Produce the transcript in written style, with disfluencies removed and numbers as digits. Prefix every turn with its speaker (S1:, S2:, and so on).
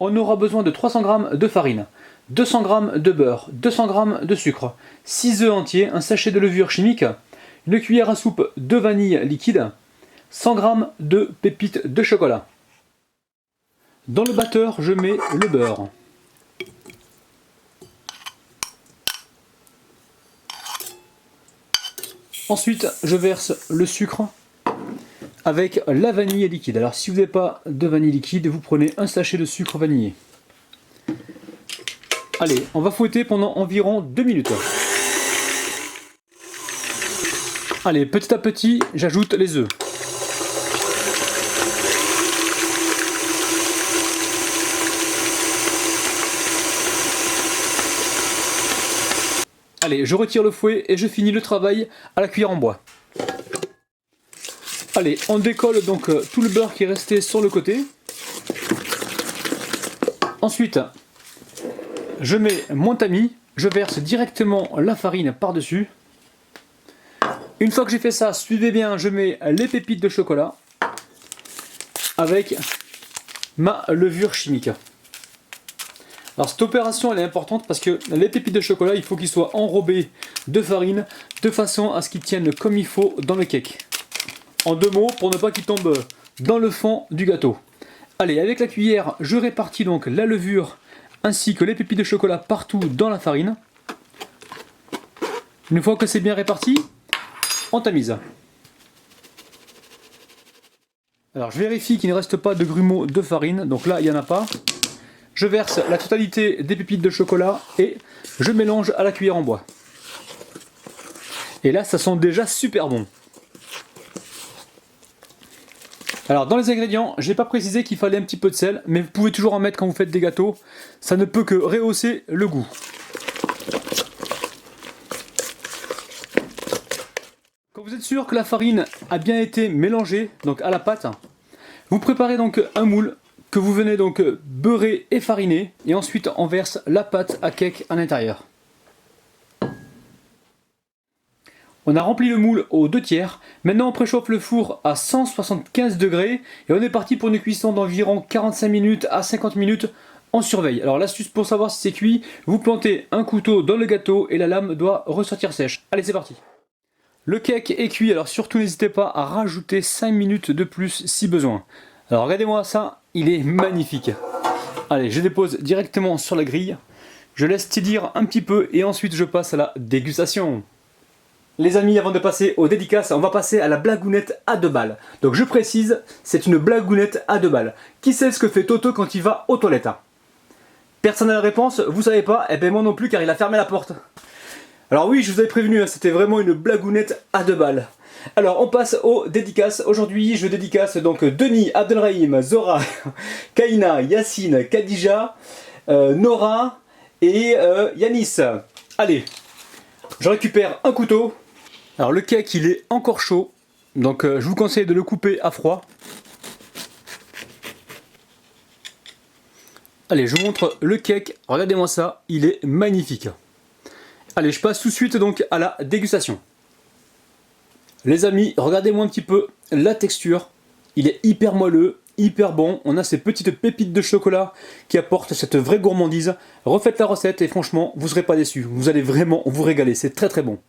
S1: On aura besoin de 300 g de farine, 200 g de beurre, 200 g de sucre, 6 œufs entiers, un sachet de levure chimique, une cuillère à soupe de vanille liquide, 100 g de pépites de chocolat. Dans le batteur, je mets le beurre. Ensuite, je verse le sucre avec la vanille liquide. Alors si vous n'avez pas de vanille liquide, vous prenez un sachet de sucre vanillé. Allez, on va fouetter pendant environ 2 minutes. Allez, petit à petit, j'ajoute les œufs. Allez, je retire le fouet et je finis le travail à la cuillère en bois. Allez, on décolle donc tout le beurre qui est resté sur le côté. Ensuite, je mets mon tamis, je verse directement la farine par-dessus. Une fois que j'ai fait ça, suivez bien, je mets les pépites de chocolat avec ma levure chimique. Alors cette opération elle est importante parce que les pépites de chocolat, il faut qu'ils soient enrobés de farine de façon à ce qu'ils tiennent comme il faut dans le cake. En deux mots, pour ne pas qu'ils tombent dans le fond du gâteau. Allez, avec la cuillère, je répartis donc la levure ainsi que les pépites de chocolat partout dans la farine. Une fois que c'est bien réparti, on tamise. Alors je vérifie qu'il ne reste pas de grumeaux de farine, donc là il n'y en a pas. Je verse la totalité des pépites de chocolat et je mélange à la cuillère en bois. Et là ça sent déjà super bon. Alors dans les ingrédients, je n'ai pas précisé qu'il fallait un petit peu de sel, mais vous pouvez toujours en mettre quand vous faites des gâteaux. Ça ne peut que rehausser le goût. Quand vous êtes sûr que la farine a bien été mélangée, donc à la pâte, vous préparez donc un moule que vous venez donc beurrer et fariner, et ensuite on verse la pâte à cake à l'intérieur. On a rempli le moule aux 2/3. Maintenant on préchauffe le four à 175 degrés et on est parti pour une cuisson d'environ 45 minutes à 50 minutes. On surveille. Alors l'astuce pour savoir si c'est cuit, vous plantez un couteau dans le gâteau et la lame doit ressortir sèche. Allez, c'est parti. Le cake est cuit, alors surtout n'hésitez pas à rajouter 5 minutes de plus si besoin. Alors regardez-moi ça, il est magnifique. Allez, je dépose directement sur la grille. Je laisse tiédir un petit peu et ensuite je passe à la dégustation. Les amis, avant de passer aux dédicaces, on va passer à la blagounette à 2 balles. Donc je précise, c'est une blagounette à 2 balles. Qui sait ce que fait Toto quand il va aux toilettes? Personne n'a la réponse, vous savez pas? Eh ben moi non plus car il a fermé la porte. Alors oui, je vous avais prévenu, c'était vraiment une blagounette à 2 balles. Alors on passe aux dédicaces. Aujourd'hui je dédicace donc Denis, Abdelrahim, Zora, Kaina, Yacine, Khadija, Nora et Yanis. Allez, je récupère un couteau. Alors le cake il est encore chaud, donc je vous conseille de le couper à froid. Allez, je vous montre le cake, regardez-moi ça, il est magnifique. Allez, je passe tout de suite donc à la dégustation. Les amis, regardez-moi un petit peu la texture, il est hyper moelleux, hyper bon, on a ces petites pépites de chocolat qui apportent cette vraie gourmandise. Refaites la recette et franchement, vous ne serez pas déçus, vous allez vraiment vous régaler, c'est très très bon.